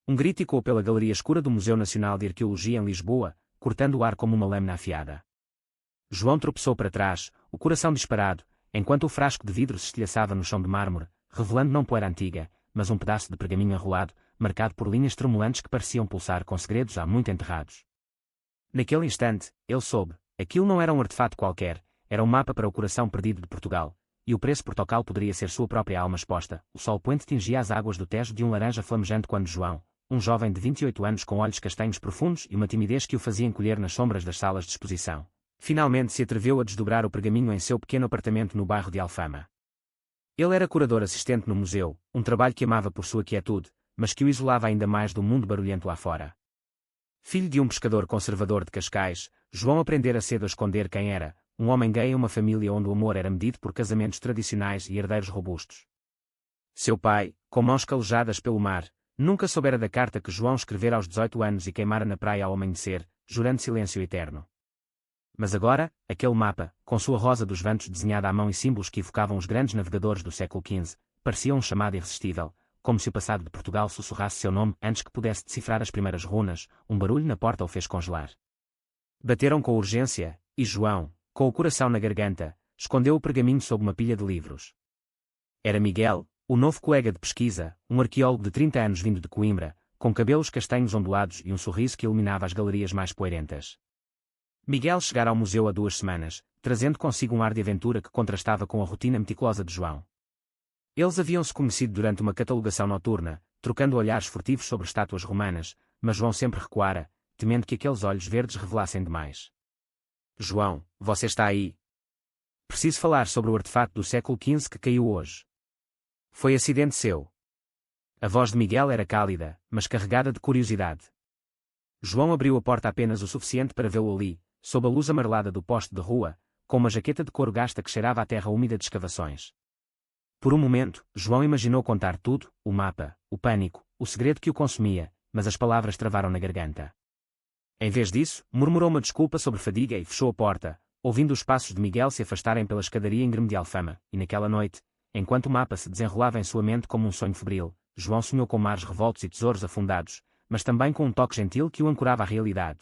Um grito ecoou pela galeria escura do Museu Nacional de Arqueologia em Lisboa, cortando o ar como uma lâmina afiada. João tropeçou para trás, o coração disparado, enquanto o frasco de vidro se estilhaçava no chão de mármore, revelando não poeira antiga, mas um pedaço de pergaminho enrolado, marcado por linhas tremulantes que pareciam pulsar com segredos há muito enterrados. Naquele instante, ele soube, aquilo não era um artefato qualquer, era um mapa para o coração perdido de Portugal, e o preço por tal poderia ser sua própria alma exposta. O sol poente tingia as águas do Tejo de um laranja flamejante quando João, um jovem de 28 anos com olhos castanhos profundos e uma timidez que o fazia encolher nas sombras das salas de exposição, finalmente se atreveu a desdobrar o pergaminho em seu pequeno apartamento no bairro de Alfama. Ele era curador assistente no museu, um trabalho que amava por sua quietude, mas que o isolava ainda mais do mundo barulhento lá fora. Filho de um pescador conservador de Cascais, João aprendera cedo a esconder quem era, um homem gay em uma família onde o amor era medido por casamentos tradicionais e herdeiros robustos. Seu pai, com mãos calejadas pelo mar, nunca soubera da carta que João escrevera aos 18 anos e queimara na praia ao amanhecer, jurando silêncio eterno. Mas agora, aquele mapa, com sua rosa dos ventos desenhada à mão e símbolos que evocavam os grandes navegadores do século XV, parecia um chamado irresistível, como se o passado de Portugal sussurrasse seu nome antes que pudesse decifrar as primeiras runas. Um barulho na porta o fez congelar. Bateram com urgência, e João, com o coração na garganta, escondeu o pergaminho sob uma pilha de livros. Era Miguel, o novo colega de pesquisa, um arqueólogo de 30 anos vindo de Coimbra, com cabelos castanhos ondulados e um sorriso que iluminava as galerias mais poeirentas. Miguel chegara ao museu há 2 semanas, trazendo consigo um ar de aventura que contrastava com a rotina meticulosa de João. Eles haviam-se conhecido durante uma catalogação noturna, trocando olhares furtivos sobre estátuas romanas, mas João sempre recuara, temendo que aqueles olhos verdes revelassem demais. João, você está aí. Preciso falar sobre o artefato do século XV que caiu hoje. Foi acidente seu. A voz de Miguel era cálida, mas carregada de curiosidade. João abriu a porta apenas o suficiente para vê-lo ali, sob a luz amarelada do poste de rua, com uma jaqueta de couro gasta que cheirava a terra úmida de escavações. Por um momento, João imaginou contar tudo, o mapa, o pânico, o segredo que o consumia, mas as palavras travaram na garganta. Em vez disso, murmurou uma desculpa sobre fadiga e fechou a porta, ouvindo os passos de Miguel se afastarem pela escadaria íngreme de Alfama, e naquela noite, enquanto o mapa se desenrolava em sua mente como um sonho febril, João sonhou com mares revoltos e tesouros afundados, mas também com um toque gentil que o ancorava à realidade.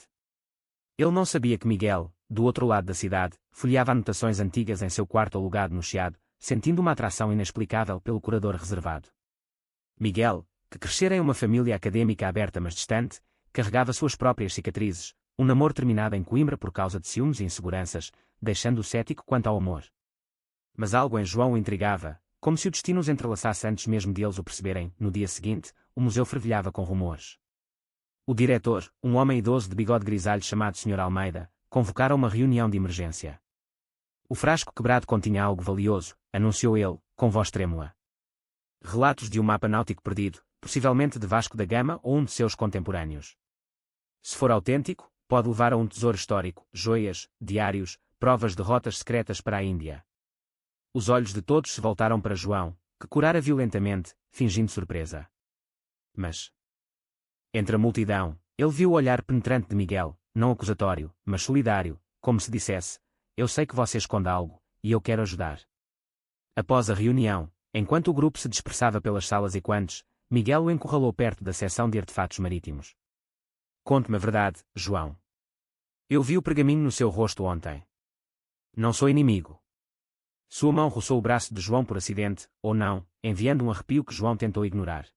Ele não sabia que Miguel, do outro lado da cidade, folheava anotações antigas em seu quarto alugado no Chiado, sentindo uma atração inexplicável pelo curador reservado. Miguel, que crescera em uma família acadêmica aberta mas distante, carregava suas próprias cicatrizes, um namoro terminado em Coimbra por causa de ciúmes e inseguranças, deixando-o cético quanto ao amor. Mas algo em João o intrigava, como se o destino os entrelaçasse antes mesmo de eles o perceberem. No dia seguinte, o museu fervilhava com rumores. O diretor, um homem idoso de bigode grisalho chamado Sr. Almeida, convocara uma reunião de emergência. O frasco quebrado continha algo valioso, anunciou ele, com voz trêmula. Relatos de um mapa náutico perdido, possivelmente de Vasco da Gama ou um de seus contemporâneos. Se for autêntico, pode levar a um tesouro histórico, joias, diários, provas de rotas secretas para a Índia. Os olhos de todos se voltaram para João, que corara violentamente, fingindo surpresa. Mas, entre a multidão, ele viu o olhar penetrante de Miguel, não acusatório, mas solidário, como se dissesse: eu sei que você esconde algo, e eu quero ajudar. Após a reunião, enquanto o grupo se dispersava pelas salas e quantos, Miguel o encurralou perto da seção de artefatos marítimos. Conte-me a verdade, João. Eu vi o pergaminho no seu rosto ontem. Não sou inimigo. Sua mão roçou o braço de João por acidente, ou não, enviando um arrepio que João tentou ignorar.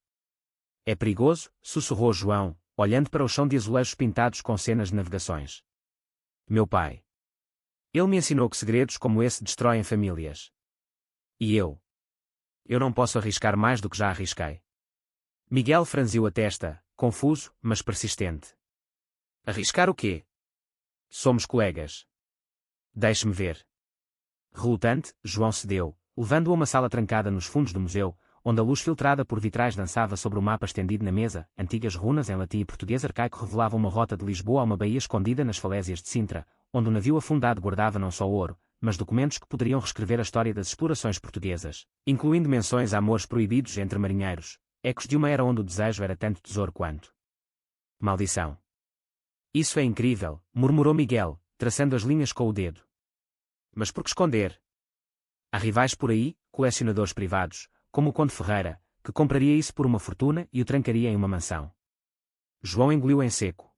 É perigoso, sussurrou João, olhando para o chão de azulejos pintados com cenas de navegações. Meu pai. Ele me ensinou que segredos como esse destroem famílias. E eu? Eu não posso arriscar mais do que já arrisquei. Miguel franziu a testa, confuso, mas persistente. Arriscar o quê? Somos colegas. Deixe-me ver. Relutante, João cedeu, levando-o a uma sala trancada nos fundos do museu, onde a luz filtrada por vitrais dançava sobre o mapa estendido na mesa. Antigas runas em latim e português arcaico revelavam uma rota de Lisboa a uma baía escondida nas falésias de Sintra, onde o navio afundado guardava não só ouro, mas documentos que poderiam reescrever a história das explorações portuguesas, incluindo menções a amores proibidos entre marinheiros, ecos de uma era onde o desejo era tanto tesouro quanto maldição. Isso é incrível, murmurou Miguel, traçando as linhas com o dedo. Mas por que esconder? Há rivais por aí, colecionadores privados, como o Conde Ferreira, que compraria isso por uma fortuna e o trancaria em uma mansão. João engoliu em seco.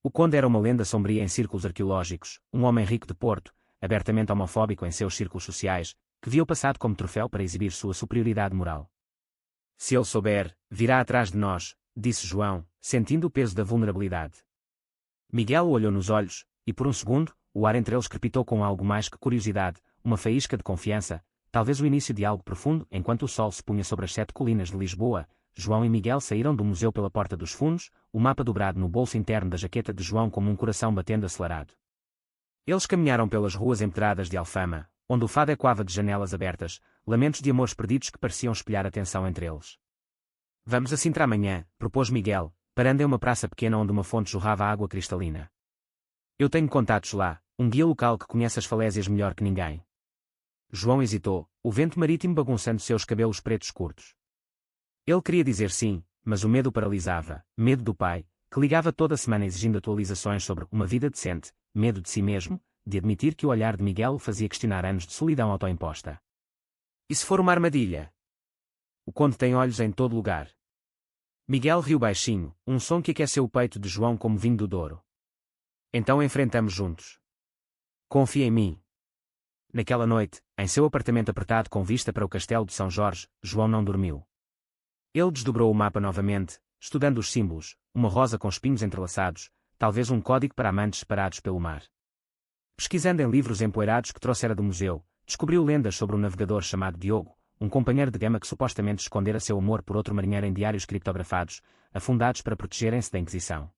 O conde era uma lenda sombria em círculos arqueológicos, um homem rico de Porto, abertamente homofóbico em seus círculos sociais, que via o passado como troféu para exibir sua superioridade moral. Se ele souber, virá atrás de nós, disse João, sentindo o peso da vulnerabilidade. Miguel o olhou nos olhos, e por um segundo, o ar entre eles crepitou com algo mais que curiosidade, uma faísca de confiança, talvez o início de algo profundo. Enquanto o sol se punha sobre as 7 colinas de Lisboa, João e Miguel saíram do museu pela porta dos fundos, o mapa dobrado no bolso interno da jaqueta de João como um coração batendo acelerado. Eles caminharam pelas ruas empedradas de Alfama, onde o fado ecoava de janelas abertas, lamentos de amores perdidos que pareciam espelhar a tensão entre eles. Vamos a Sintra amanhã, propôs Miguel, parando em uma praça pequena onde uma fonte jorrava água cristalina. Eu tenho contatos lá, um guia local que conhece as falésias melhor que ninguém. João hesitou, o vento marítimo bagunçando seus cabelos pretos curtos. Ele queria dizer sim, mas o medo paralisava, medo do pai, que ligava toda semana exigindo atualizações sobre uma vida decente, medo de si mesmo, de admitir que o olhar de Miguel o fazia questionar anos de solidão autoimposta. E se for uma armadilha? O conde tem olhos em todo lugar. Miguel riu baixinho, um som que aqueceu o peito de João como vinho do Douro. Então enfrentamos juntos. Confia em mim. Naquela noite, em seu apartamento apertado com vista para o castelo de São Jorge, João não dormiu. Ele desdobrou o mapa novamente, estudando os símbolos, uma rosa com espinhos entrelaçados, talvez um código para amantes separados pelo mar. Pesquisando em livros empoeirados que trouxera do museu, descobriu lendas sobre um navegador chamado Diogo, um companheiro de gama que supostamente escondera seu amor por outro marinheiro em diários criptografados, afundados para protegerem-se da Inquisição.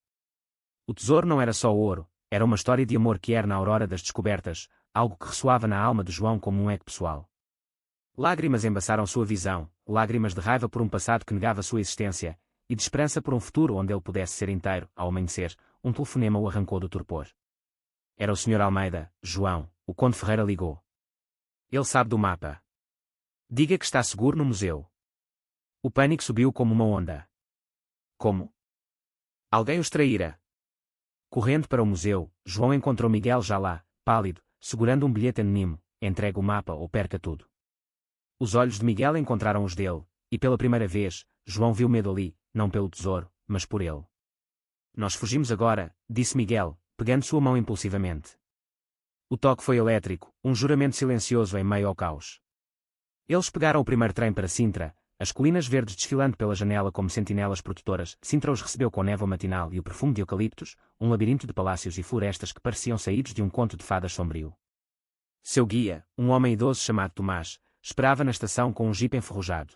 O tesouro não era só ouro, era uma história de amor que era na aurora das descobertas, algo que ressoava na alma de João como um eco pessoal. Lágrimas embaçaram sua visão, lágrimas de raiva por um passado que negava sua existência, e de esperança por um futuro onde ele pudesse ser inteiro. Ao amanhecer, um telefonema o arrancou do torpor. Era o Sr. Almeida. João, o Conde Ferreira ligou. Ele sabe do mapa. Diga que está seguro no museu. O pânico subiu como uma onda. Como? Alguém os traíra. Correndo para o museu, João encontrou Miguel já lá, pálido, segurando um bilhete anónimo, entregue o mapa ou perca tudo. Os olhos de Miguel encontraram os dele, e pela primeira vez, João viu medo ali, não pelo tesouro, mas por ele. Nós fugimos agora, disse Miguel, pegando sua mão impulsivamente. O toque foi elétrico, um juramento silencioso em meio ao caos. Eles pegaram o primeiro trem para Sintra, as colinas verdes desfilando pela janela como sentinelas protetoras. Sintra os recebeu com névoa matinal e o perfume de eucaliptos, um labirinto de palácios e florestas que pareciam saídos de um conto de fadas sombrio. Seu guia, um homem idoso chamado Tomás, esperava na estação com um jipe enferrujado.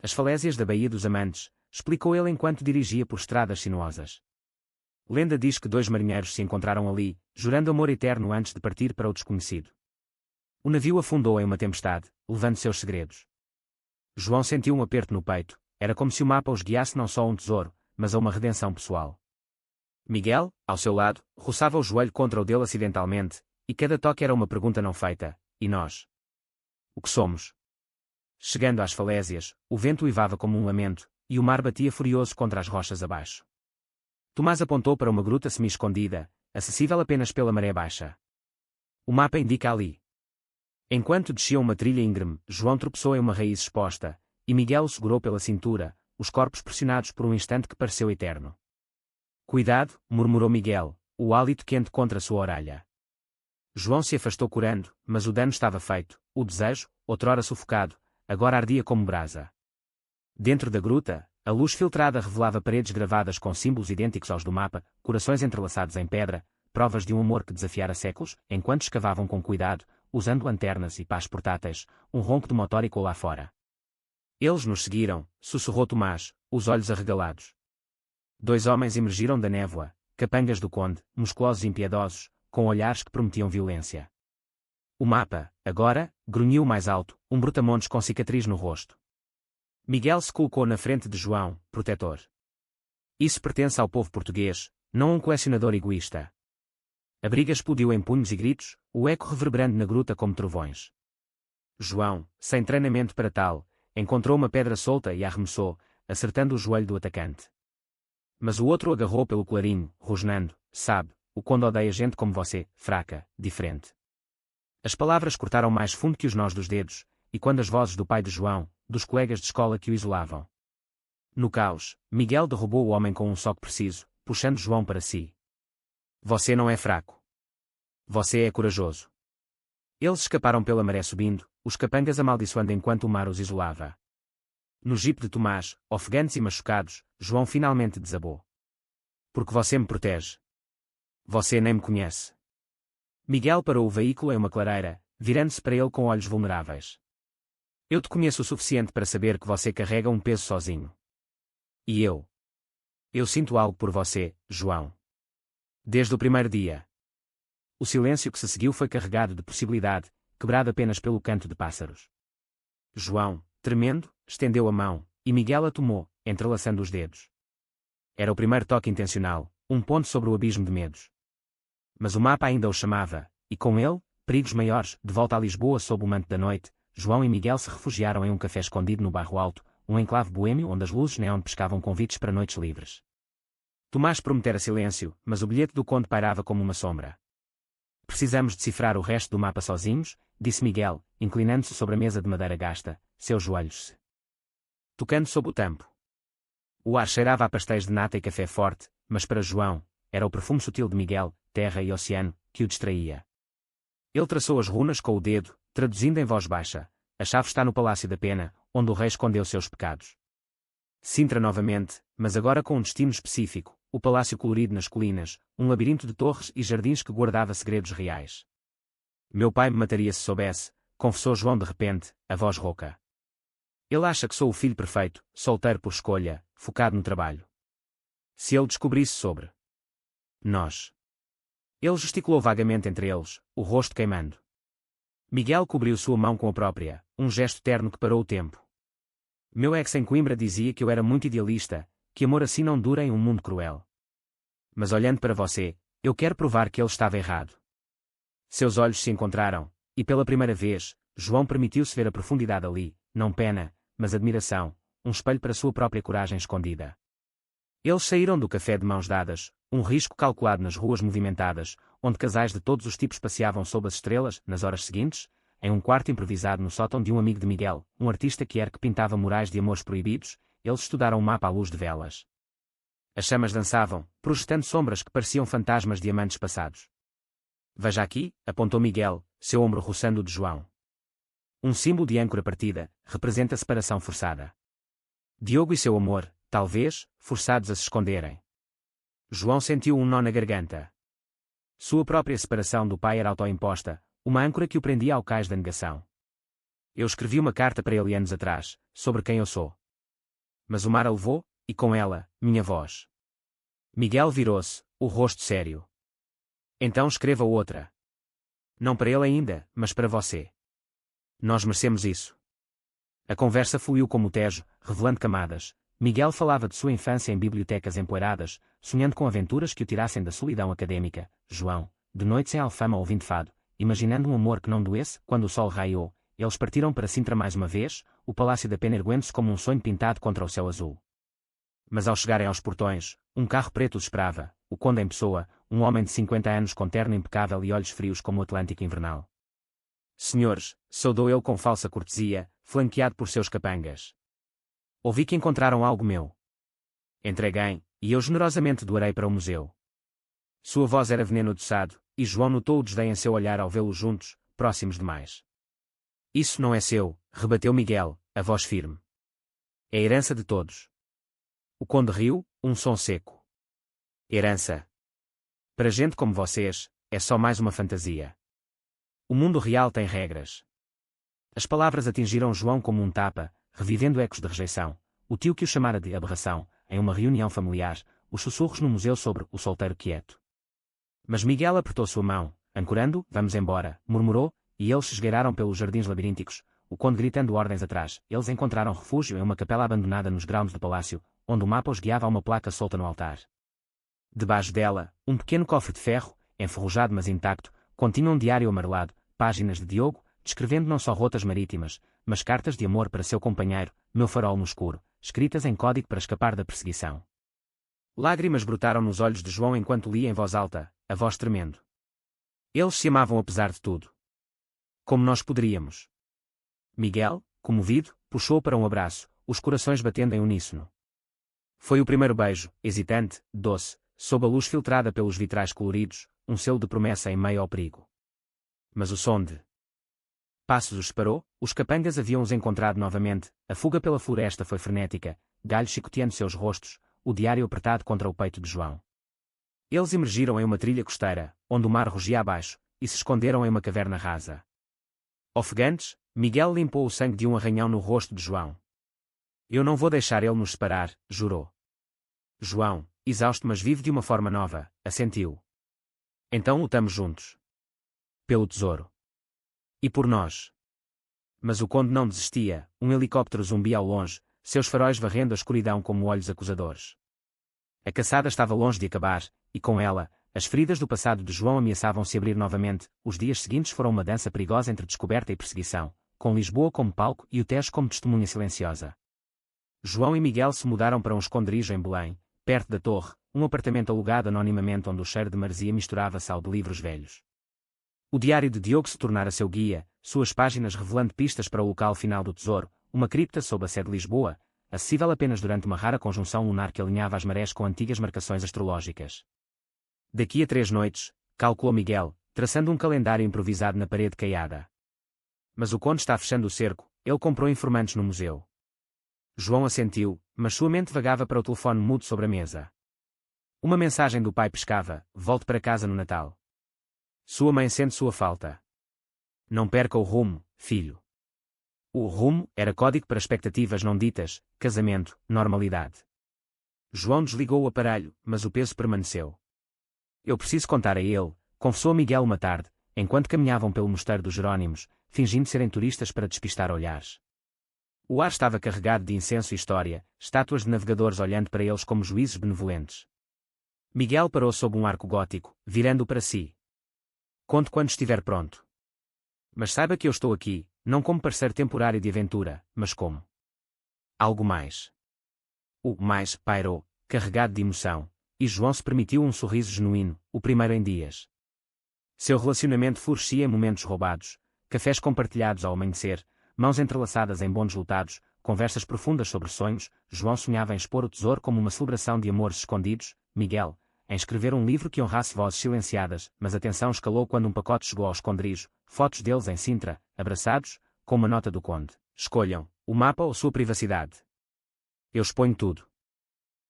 As falésias da Baía dos Amantes, explicou ele enquanto dirigia por estradas sinuosas. Lenda diz que 2 marinheiros se encontraram ali, jurando amor eterno antes de partir para o desconhecido. O navio afundou em uma tempestade, levando seus segredos. João sentiu um aperto no peito, era como se o mapa os guiasse não só a um tesouro, mas a uma redenção pessoal. Miguel, ao seu lado, roçava o joelho contra o dele acidentalmente, e cada toque era uma pergunta não feita. E nós? O que somos? Chegando às falésias, o vento uivava como um lamento, e o mar batia furioso contra as rochas abaixo. Tomás apontou para uma gruta semi-escondida, acessível apenas pela maré baixa. O mapa indica ali. Enquanto desciam uma trilha íngreme, João tropeçou em uma raiz exposta, e Miguel o segurou pela cintura, os corpos pressionados por um instante que pareceu eterno. Cuidado, murmurou Miguel, o hálito quente contra sua orelha. João se afastou corando, mas o dano estava feito, o desejo, outrora sufocado, agora ardia como brasa. Dentro da gruta, a luz filtrada revelava paredes gravadas com símbolos idênticos aos do mapa, corações entrelaçados em pedra, provas de um amor que desafiara séculos. Enquanto escavavam com cuidado, usando lanternas e pás portáteis, um ronco de motor ecoou lá fora. Eles nos seguiram, sussurrou Tomás, os olhos arregalados. 2 homens emergiram da névoa, capangas do conde, musculosos e impiedosos, com olhares que prometiam violência. O mapa, agora, grunhiu mais alto, um brutamontes com cicatriz no rosto. Miguel se colocou na frente de João, protetor. Isso pertence ao povo português, não a um colecionador egoísta. A briga explodiu em punhos e gritos, o eco reverberando na gruta como trovões. João, sem treinamento para tal, encontrou uma pedra solta e a arremessou, acertando o joelho do atacante. Mas o outro agarrou pelo colarinho, rosnando, sabe, o conde odeia gente como você, fraca, diferente. As palavras cortaram mais fundo que os nós dos dedos, e quando as vozes do pai de João, dos colegas de escola que o isolavam. No caos, Miguel derrubou o homem com um soco preciso, puxando João para si. Você não é fraco. Você é corajoso. Eles escaparam pela maré subindo, os capangas amaldiçoando enquanto o mar os isolava. No jipe de Tomás, ofegantes e machucados, João finalmente desabou. Porque você me protege. Você nem me conhece. Miguel parou o veículo em uma clareira, virando-se para ele com olhos vulneráveis. Eu te conheço o suficiente para saber que você carrega um peso sozinho. E eu? Eu sinto algo por você, João. Desde o primeiro dia. O silêncio que se seguiu foi carregado de possibilidade, quebrado apenas pelo canto de pássaros. João, tremendo, estendeu a mão, e Miguel a tomou, entrelaçando os dedos. Era o primeiro toque intencional, um ponto sobre o abismo de medos. Mas o mapa ainda o chamava, e com ele, perigos maiores. De volta a Lisboa sob o manto da noite, João e Miguel se refugiaram em um café escondido no bairro Alto, um enclave boêmio onde as luzes neon pescavam convites para noites livres. Tomás prometera silêncio, mas o bilhete do conde pairava como uma sombra. Precisamos decifrar o resto do mapa sozinhos, disse Miguel, inclinando-se sobre a mesa de madeira gasta, seus joelhos se tocando sob o tampo. O ar cheirava a pastéis de nata e café forte, mas para João, era o perfume sutil de Miguel, terra e oceano, que o distraía. Ele traçou as runas com o dedo, traduzindo em voz baixa: a chave está no Palácio da Pena, onde o rei escondeu seus pecados. Sintra novamente, mas agora com um destino específico, o palácio colorido nas colinas, um labirinto de torres e jardins que guardava segredos reais. Meu pai me mataria se soubesse, confessou João de repente, a voz rouca. Ele acha que sou o filho perfeito, solteiro por escolha, focado no trabalho. Se ele descobrisse sobre nós. Ele gesticulou vagamente entre eles, o rosto queimando. Miguel cobriu sua mão com a própria, um gesto terno que parou o tempo. Meu ex em Coimbra dizia que eu era muito idealista, que amor assim não dura em um mundo cruel. Mas olhando para você, eu quero provar que ele estava errado. Seus olhos se encontraram, e pela primeira vez, João permitiu-se ver a profundidade ali, não pena, mas admiração, um espelho para sua própria coragem escondida. Eles saíram do café de mãos dadas, um risco calculado nas ruas movimentadas, onde casais de todos os tipos passeavam sob as estrelas. Nas horas seguintes, em um quarto improvisado no sótão de um amigo de Miguel, um artista que pintava murais de amores proibidos, eles estudaram o mapa à luz de velas. As chamas dançavam, projetando sombras que pareciam fantasmas de amantes passados. Veja aqui, apontou Miguel, seu ombro roçando o de João. Um símbolo de âncora partida, representa a separação forçada. Diogo e seu amor, talvez, forçados a se esconderem. João sentiu um nó na garganta. Sua própria separação do pai era autoimposta, uma âncora que o prendia ao cais da negação. Eu escrevi uma carta para ele anos atrás, sobre quem eu sou. Mas o mar a levou, e com ela, minha voz. Miguel virou-se, o rosto sério. Então escreva outra. Não para ele ainda, mas para você. Nós merecemos isso. A conversa fluiu como o Tejo, revelando camadas. Miguel falava de sua infância em bibliotecas empoeiradas, sonhando com aventuras que o tirassem da solidão académica. João, de noites em Alfama ouvindo fado, imaginando um amor que não doesse. Quando o sol raiou, eles partiram para Sintra mais uma vez, o Palácio da Pena erguendo-se como um sonho pintado contra o céu azul. Mas ao chegarem aos portões, um carro preto os esperava, o conde em pessoa, um homem de 50 anos com terno impecável e olhos frios como o Atlântico invernal. Senhores, saudou ele com falsa cortesia, flanqueado por seus capangas. Ouvi que encontraram algo meu. Entreguei, e eu generosamente doarei para o museu. Sua voz era veneno adoçado, e João notou o desdém em seu olhar ao vê-los juntos, próximos demais. Isso não é seu, rebateu Miguel, a voz firme. É herança de todos. O conde riu, um som seco. Herança. Para gente como vocês, é só mais uma fantasia. O mundo real tem regras. As palavras atingiram João como um tapa, revivendo ecos de rejeição, o tio que o chamara de aberração, em uma reunião familiar, os sussurros no museu sobre o solteiro quieto. Mas Miguel apertou sua mão, ancorando, vamos embora, murmurou, e eles se esgueiraram pelos jardins labirínticos, o conde gritando ordens atrás. Eles encontraram refúgio em uma capela abandonada nos grounds do palácio, onde o mapa os guiava a uma placa solta no altar. Debaixo dela, um pequeno cofre de ferro, enferrujado mas intacto, continha um diário amarelado, páginas de Diogo, descrevendo não só rotas marítimas, mas cartas de amor para seu companheiro, meu farol no escuro, escritas em código para escapar da perseguição. Lágrimas brotaram nos olhos de João enquanto lia em voz alta, a voz tremendo. Eles se amavam apesar de tudo. Como nós poderíamos? Miguel, comovido, puxou para um abraço, os corações batendo em uníssono. Foi o primeiro beijo, hesitante, doce, sob a luz filtrada pelos vitrais coloridos, um selo de promessa em meio ao perigo. Mas o som de passos os separou, os capangas haviam-os encontrado novamente, a fuga pela floresta foi frenética, galhos chicoteando seus rostos, o diário apertado contra o peito de João. Eles emergiram em uma trilha costeira, onde o mar rugia abaixo, e se esconderam em uma caverna rasa. Ofegantes, Miguel limpou o sangue de um arranhão no rosto de João. Eu não vou deixar ele nos separar, jurou. João, exausto mas vivo de uma forma nova, assentiu. Então lutamos juntos. Pelo tesouro. E por nós. Mas o conde não desistia, um helicóptero zumbia ao longe, seus faróis varrendo a escuridão como olhos acusadores. A caçada estava longe de acabar, e com ela, as feridas do passado de João ameaçavam se abrir novamente. Os dias seguintes foram uma dança perigosa entre descoberta e perseguição, com Lisboa como palco e o Tejo como testemunha silenciosa. João e Miguel se mudaram para um esconderijo em Belém, perto da torre, um apartamento alugado anonimamente onde o cheiro de maresia misturava-se ao de livros velhos. O diário de Diogo se tornara seu guia, suas páginas revelando pistas para o local final do tesouro, uma cripta sob a sede de Lisboa, acessível apenas durante uma rara conjunção lunar que alinhava as marés com antigas marcações astrológicas. Daqui a 3 noites, calculou Miguel, traçando um calendário improvisado na parede caiada. Mas o conde está fechando o cerco, ele comprou informantes no museu. João assentiu, mas sua mente vagava para o telefone mudo sobre a mesa. Uma mensagem do pai pescava: volte para casa no Natal. Sua mãe sente sua falta. Não perca o rumo, filho. O rumo era código para expectativas não ditas, casamento, normalidade. João desligou o aparelho, mas o peso permaneceu. Eu preciso contar a ele, confessou Miguel uma tarde, enquanto caminhavam pelo mosteiro dos Jerónimos, fingindo serem turistas para despistar olhares. O ar estava carregado de incenso e história, estátuas de navegadores olhando para eles como juízes benevolentes. Miguel parou sob um arco gótico, virando-o para si. Conte quando estiver pronto. Mas saiba que eu estou aqui, não como parceiro temporário de aventura, mas como algo mais. O mais pairou, carregado de emoção, e João se permitiu um sorriso genuíno, o primeiro em dias. Seu relacionamento florescia em momentos roubados, cafés compartilhados ao amanhecer, mãos entrelaçadas em bons lutados, conversas profundas sobre sonhos. João sonhava em expor o tesouro como uma celebração de amores escondidos, Miguel, em escrever um livro que honrasse vozes silenciadas, mas a tensão escalou quando um pacote chegou ao esconderijo, fotos deles em Sintra, abraçados, com uma nota do conde. Escolham, o mapa ou sua privacidade. Eu exponho tudo.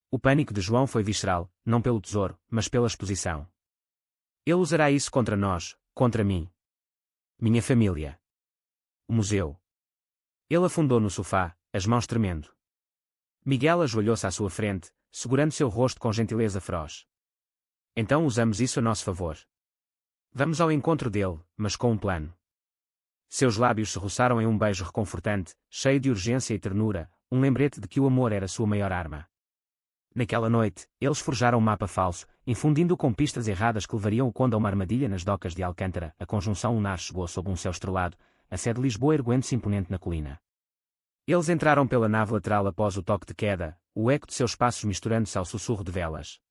O pânico de João foi visceral, não pelo tesouro, mas pela exposição. Ele usará isso contra nós, contra mim. Minha família. O museu. Ele afundou no sofá, as mãos tremendo. Miguel ajoelhou-se à sua frente, segurando seu rosto com gentileza feroz. Então usamos isso a nosso favor. Vamos ao encontro dele, mas com um plano. Seus lábios se roçaram em um beijo reconfortante, cheio de urgência e ternura, um lembrete de que o amor era sua maior arma. Naquela noite, eles forjaram um mapa falso, infundindo-o com pistas erradas que levariam o conde a uma armadilha nas docas de Alcântara. A conjunção lunar chegou sob um céu estrelado, a sede de Lisboa erguendo-se imponente na colina. Eles entraram pela nave lateral após o toque de queda, o eco de seus passos misturando-se ao sussurro de velas.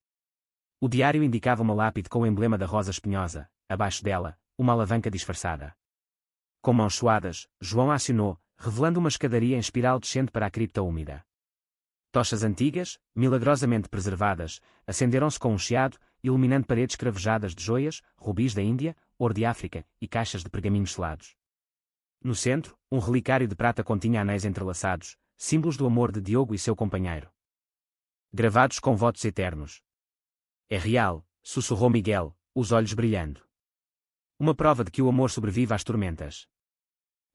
O diário indicava uma lápide com o emblema da rosa espinhosa, abaixo dela, uma alavanca disfarçada. Com mãos suadas, João acionou, revelando uma escadaria em espiral descendo para a cripta úmida. Tochas antigas, milagrosamente preservadas, acenderam-se com um chiado, iluminando paredes cravejadas de joias, rubis da Índia, ouro de África e caixas de pergaminhos selados. No centro, um relicário de prata continha anéis entrelaçados, símbolos do amor de Diogo e seu companheiro. Gravados com votos eternos. É real, sussurrou Miguel, os olhos brilhando. Uma prova de que o amor sobrevive às tormentas.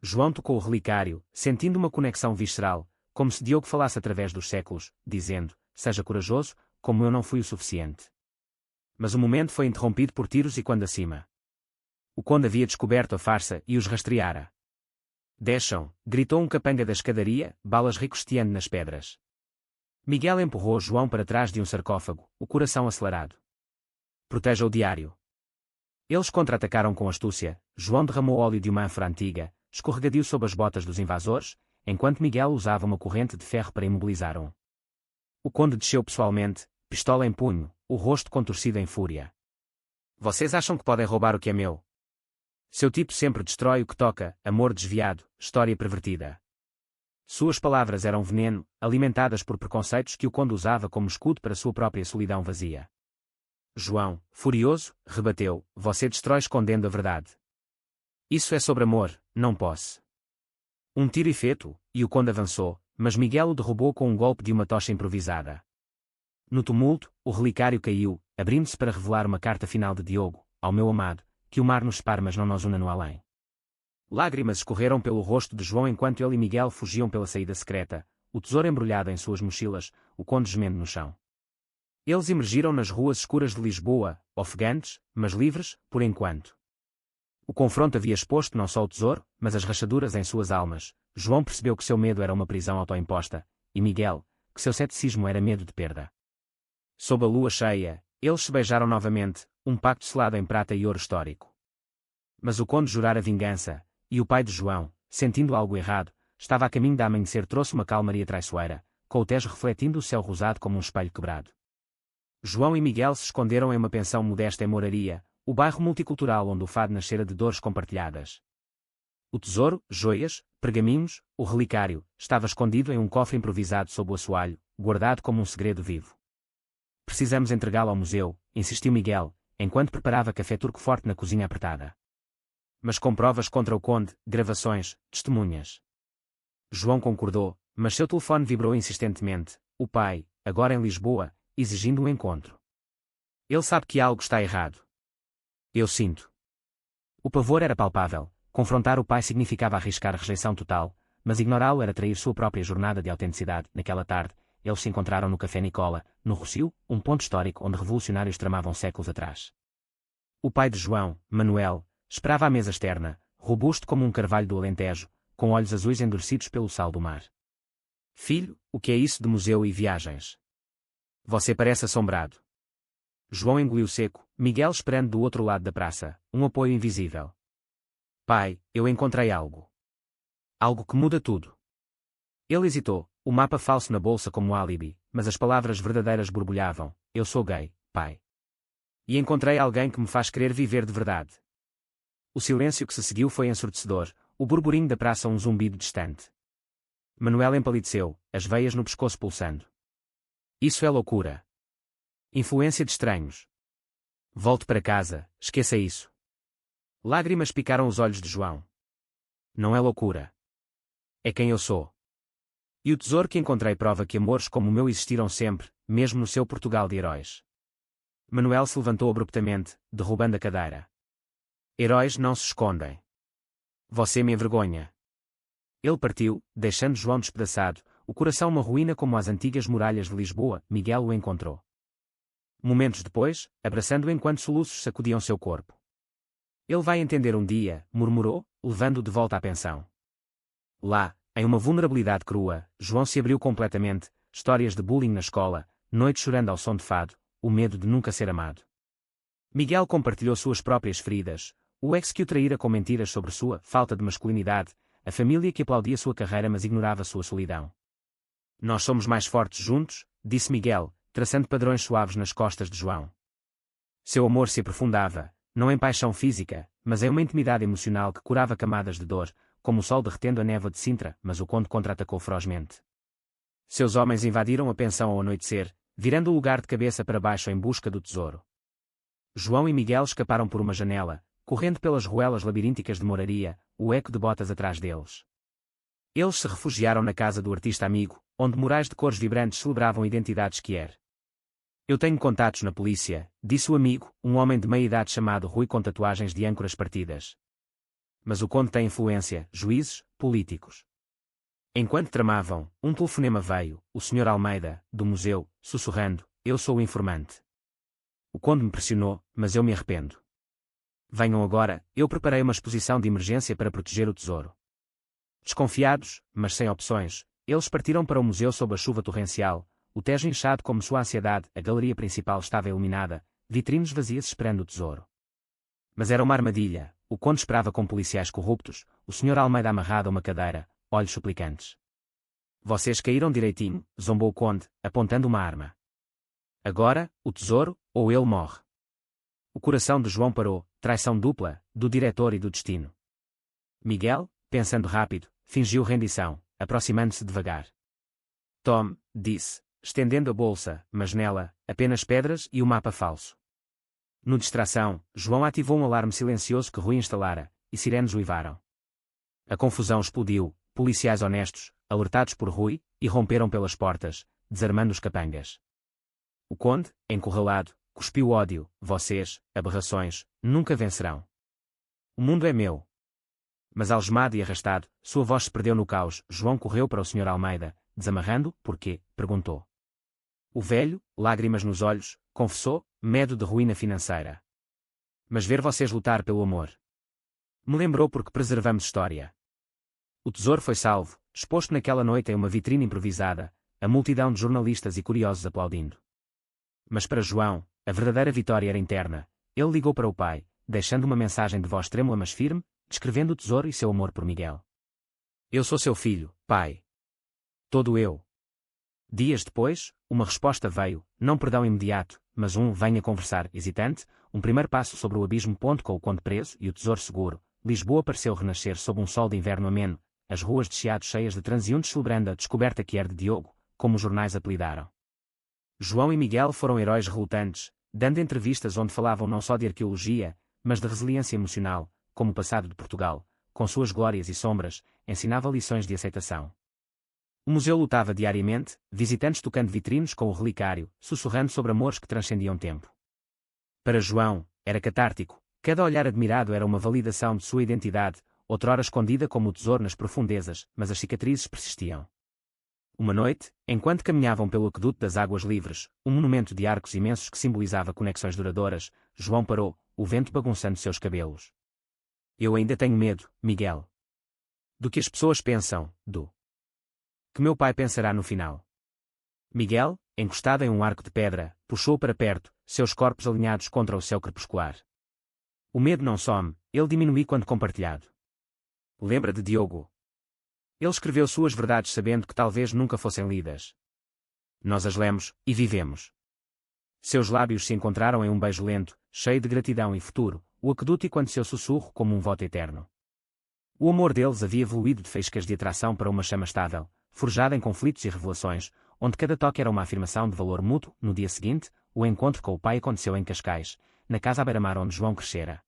João tocou o relicário, sentindo uma conexão visceral, como se Diogo falasse através dos séculos, dizendo: seja corajoso, como eu não fui o suficiente. Mas o momento foi interrompido por tiros e quando acima. O conde havia descoberto a farsa e os rastreara. Desçam, gritou um capanga da escadaria, balas ricocheteando nas pedras. Miguel empurrou João para trás de um sarcófago, o coração acelerado. Proteja o diário. Eles contra-atacaram com astúcia. João derramou óleo de uma ânfora antiga, escorregadio sob as botas dos invasores, enquanto Miguel usava uma corrente de ferro para imobilizar-o. O conde desceu pessoalmente, pistola em punho, o rosto contorcido em fúria. Vocês acham que podem roubar o que é meu? Seu tipo sempre destrói o que toca, amor desviado, história pervertida. Suas palavras eram veneno, alimentadas por preconceitos que o conde usava como escudo para sua própria solidão vazia. João, furioso, rebateu: você destrói escondendo a verdade. Isso é sobre amor, não posse. Um tiro efeto, e o conde avançou, mas Miguel o derrubou com um golpe de uma tocha improvisada. No tumulto, o relicário caiu, abrindo-se para revelar uma carta final de Diogo: ao meu amado, que o mar nos separe mas não nos una no além. Lágrimas escorreram pelo rosto de João enquanto ele e Miguel fugiam pela saída secreta, o tesouro embrulhado em suas mochilas, o conde gemendo no chão. Eles emergiram nas ruas escuras de Lisboa, ofegantes, mas livres, por enquanto. O confronto havia exposto não só o tesouro, mas as rachaduras em suas almas. João percebeu que seu medo era uma prisão autoimposta, e Miguel, que seu ceticismo era medo de perda. Sob a lua cheia, eles se beijaram novamente, um pacto selado em prata e ouro histórico. Mas o conde jurara vingança, e o pai de João, sentindo algo errado, estava a caminho de amanhecer, trouxe uma calmaria traiçoeira, com o Tejo refletindo o céu rosado como um espelho quebrado. João e Miguel se esconderam em uma pensão modesta em Moraria, o bairro multicultural onde o fado nascera de dores compartilhadas. O tesouro, joias, pergaminhos, o relicário, estava escondido em um cofre improvisado sob o assoalho, guardado como um segredo vivo. Precisamos entregá-lo ao museu, insistiu Miguel, enquanto preparava café turco forte na cozinha apertada. Mas com provas contra o conde, gravações, testemunhas. João concordou, mas seu telefone vibrou insistentemente, o pai, agora em Lisboa, exigindo um encontro. Ele sabe que algo está errado. Eu sinto. O pavor era palpável. Confrontar o pai significava arriscar a rejeição total, mas ignorá-lo era trair sua própria jornada de autenticidade. Naquela tarde, eles se encontraram no Café Nicola, no Rossio, um ponto histórico onde revolucionários tramavam séculos atrás. O pai de João, Manuel, esperava à mesa externa, robusto como um carvalho do Alentejo, com olhos azuis endurecidos pelo sal do mar. Filho, o que é isso de museu e viagens? Você parece assombrado. João engoliu seco, Miguel esperando do outro lado da praça, um apoio invisível. Pai, eu encontrei algo. Algo que muda tudo. Ele hesitou, o mapa falso na bolsa como álibi, mas as palavras verdadeiras borbulhavam: eu sou gay, pai. E encontrei alguém que me faz querer viver de verdade. O silêncio que se seguiu foi ensurdecedor, o burburinho da praça um zumbido distante. Manuel empalideceu, as veias no pescoço pulsando. Isso é loucura. Influência de estranhos. Volte para casa, esqueça isso. Lágrimas picaram os olhos de João. Não é loucura. É quem eu sou. E o tesouro que encontrei prova que amores como o meu existiram sempre, mesmo no seu Portugal de heróis. Manuel se levantou abruptamente, derrubando a cadeira. Heróis não se escondem. Você me envergonha. Ele partiu, deixando João despedaçado, o coração uma ruína como as antigas muralhas de Lisboa. Miguel o encontrou. Momentos depois, abraçando-o enquanto soluços sacudiam seu corpo. Ele vai entender um dia, murmurou, levando-o de volta à pensão. Lá, em uma vulnerabilidade crua, João se abriu completamente, histórias de bullying na escola, noites chorando ao som de fado, o medo de nunca ser amado. Miguel compartilhou suas próprias feridas, o ex que o traíra com mentiras sobre sua falta de masculinidade, a família que aplaudia sua carreira mas ignorava sua solidão. Nós somos mais fortes juntos, disse Miguel, traçando padrões suaves nas costas de João. Seu amor se aprofundava, não em paixão física, mas em uma intimidade emocional que curava camadas de dor, como o sol derretendo a névoa de Sintra, mas o conde contra-atacou ferozmente. Seus homens invadiram a pensão ao anoitecer, virando o lugar de cabeça para baixo em busca do tesouro. João e Miguel escaparam por uma janela, correndo pelas ruelas labirínticas de Moraria, o eco de botas atrás deles. Eles se refugiaram na casa do artista amigo, onde murais de cores vibrantes celebravam identidades Quier. Eu tenho contatos na polícia, disse o amigo, um homem de meia-idade chamado Rui com tatuagens de âncoras partidas. Mas o conde tem influência, juízes, políticos. Enquanto tramavam, um telefonema veio, o Sr. Almeida, do museu, sussurrando: eu sou o informante. O conde me pressionou, mas eu me arrependo. Venham agora, eu preparei uma exposição de emergência para proteger o tesouro. Desconfiados, mas sem opções, eles partiram para o museu sob a chuva torrencial, o Tejo inchado como sua ansiedade, a galeria principal estava iluminada, vitrines vazias esperando o tesouro. Mas era uma armadilha, o conde esperava com policiais corruptos, o Sr. Almeida amarrado a uma cadeira, olhos suplicantes. Vocês caíram direitinho, zombou o conde, apontando uma arma. Agora, o tesouro, ou ele morre. O coração de João parou, traição dupla, do diretor e do destino. Miguel, pensando rápido, fingiu rendição. aproximando-se devagar. Tom, disse, estendendo a bolsa, mas nela, apenas pedras e o mapa falso. No distração, João ativou um alarme silencioso que Rui instalara, e sirenes uivaram. A confusão explodiu, policiais honestos, alertados por Rui, irromperam pelas portas, desarmando os capangas. O conde, encurralado, cuspiu ódio: vocês, aberrações, nunca vencerão. O mundo é meu. Mas algemado e arrastado, sua voz se perdeu no caos. João correu para o Sr. Almeida, desamarrando. Porquê? Perguntou. O velho, lágrimas nos olhos, confessou: medo de ruína financeira. Mas ver vocês lutar pelo amor. Me lembrou porque preservamos história. O tesouro foi salvo, exposto naquela noite em uma vitrine improvisada, a multidão de jornalistas e curiosos aplaudindo. Mas para João, a verdadeira vitória era interna. Ele ligou para o pai, deixando uma mensagem de voz trêmula mas firme, descrevendo o tesouro e seu amor por Miguel. Eu sou seu filho, pai. Todo eu. Dias depois, uma resposta veio, não perdão imediato, mas venha conversar, hesitante, um primeiro passo sobre o abismo. Com o conde preso e o tesouro seguro, Lisboa pareceu renascer sob um sol de inverno ameno, as ruas de Chiado cheias de transeuntes celebrando a descoberta que era de Diogo, como os jornais apelidaram. João e Miguel foram heróis relutantes, dando entrevistas onde falavam não só de arqueologia, mas de resiliência emocional, como o passado de Portugal, com suas glórias e sombras, ensinava lições de aceitação. O museu lutava diariamente, visitantes tocando vitrinos com o relicário, sussurrando sobre amores que transcendiam tempo. Para João, era catártico, cada olhar admirado era uma validação de sua identidade, outrora escondida como o tesouro nas profundezas, mas as cicatrizes persistiam. Uma noite, enquanto caminhavam pelo aqueduto das águas livres, um monumento de arcos imensos que simbolizava conexões duradouras, João parou, o vento bagunçando seus cabelos. Eu ainda tenho medo, Miguel. Do que as pessoas pensam, do que meu pai pensará no final. Miguel, encostado em um arco de pedra, puxou para perto, seus corpos alinhados contra o céu crepuscular. O medo não some, ele diminui quando compartilhado. Lembra de Diogo? Ele escreveu suas verdades sabendo que talvez nunca fossem lidas. Nós as lemos, e vivemos. Seus lábios se encontraram em um beijo lento, cheio de gratidão e futuro, o aqueduto e quando seu sussurro como um voto eterno. O amor deles havia evoluído de faíscas de atração para uma chama estável, forjada em conflitos e revelações, onde cada toque era uma afirmação de valor mútuo. No dia seguinte, o encontro com o pai aconteceu em Cascais, na casa à beira-mar onde João crescera.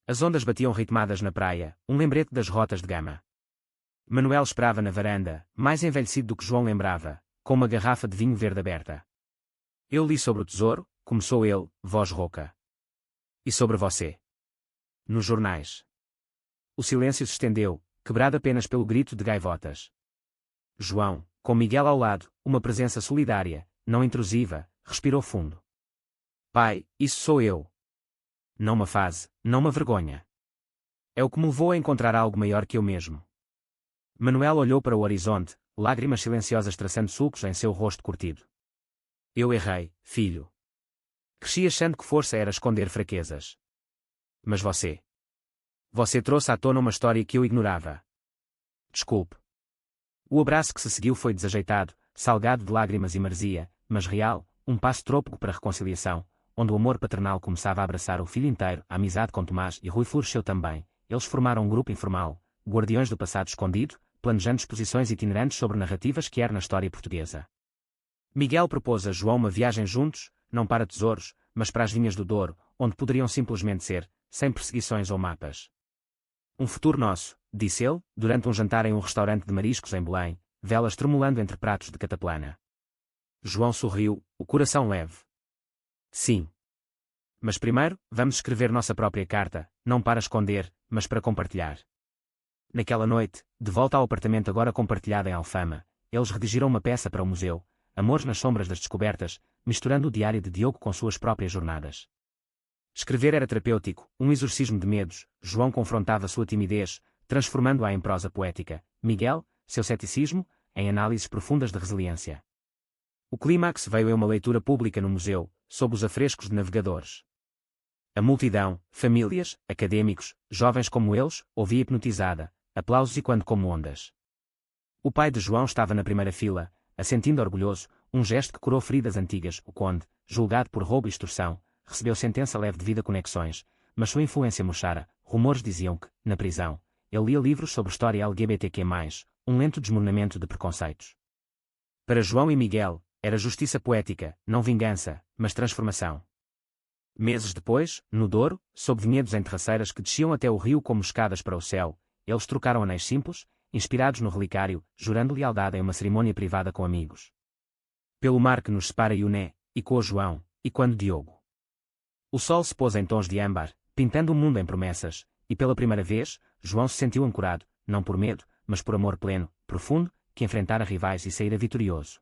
As ondas batiam ritmadas na praia, um lembrete das rotas de Gama. Manuel esperava na varanda, mais envelhecido do que João lembrava, com uma garrafa de vinho verde aberta. Eu li sobre o tesouro, começou ele, voz rouca. E sobre você? Nos jornais. O silêncio se estendeu, quebrado apenas pelo grito de gaivotas. João, com Miguel ao lado, uma presença solidária, não intrusiva, respirou fundo. Pai, isso sou eu. Não uma fase, não uma vergonha. É o que me levou a encontrar algo maior que eu mesmo. Manuel olhou para o horizonte, lágrimas silenciosas traçando sulcos em seu rosto curtido. Eu errei, filho. Cresci achando que força era esconder fraquezas. Mas você. Você trouxe à tona uma história que eu ignorava. Desculpe. O abraço que se seguiu foi desajeitado, salgado de lágrimas e maresia, mas real, um passo trôpego para a reconciliação, onde o amor paternal começava a abraçar o filho inteiro. A amizade com Tomás e Rui floresceu também. Eles formaram um grupo informal, guardiões do passado escondido, planejando exposições itinerantes sobre narrativas que eram na história portuguesa. Miguel propôs a João uma viagem juntos, não para tesouros, mas para as vinhas do Douro, onde poderiam simplesmente ser, sem perseguições ou mapas. Um futuro nosso, disse ele, durante um jantar em um restaurante de mariscos em Belém, velas tremulando entre pratos de cataplana. João sorriu, o coração leve. Sim. Mas primeiro, vamos escrever nossa própria carta, não para esconder, mas para compartilhar. Naquela noite, de volta ao apartamento agora compartilhado em Alfama, eles redigiram uma peça para o museu, Amores nas Sombras das Descobertas, misturando o diário de Diogo com suas próprias jornadas. Escrever era terapêutico, um exorcismo de medos. João confrontava sua timidez, transformando-a em prosa poética. Miguel, seu ceticismo, em análises profundas de resiliência. O clímax veio em uma leitura pública no museu, sob os afrescos de navegadores. A multidão, famílias, acadêmicos, jovens como eles, ouvia hipnotizada, aplausos e quando como ondas. O pai de João estava na primeira fila, assentindo orgulhoso, um gesto que curou feridas antigas. O conde, julgado por roubo e extorsão, recebeu sentença leve devido a conexões, mas sua influência murchara. Rumores diziam que, na prisão, ele lia livros sobre história LGBTQ+, um lento desmoronamento de preconceitos. Para João e Miguel, era justiça poética, não vingança, mas transformação. Meses depois, no Douro, sob vinhedos em terraceiras que desciam até o rio como escadas para o céu, eles trocaram anéis simples, inspirados no relicário, jurando lealdade em uma cerimônia privada com amigos. Pelo mar que nos separa Ioné, e com o João, e quando Diogo. O sol se pôs em tons de âmbar, pintando o mundo em promessas, e pela primeira vez, João se sentiu ancorado, não por medo, mas por amor pleno, profundo, que enfrentara rivais e saíra vitorioso.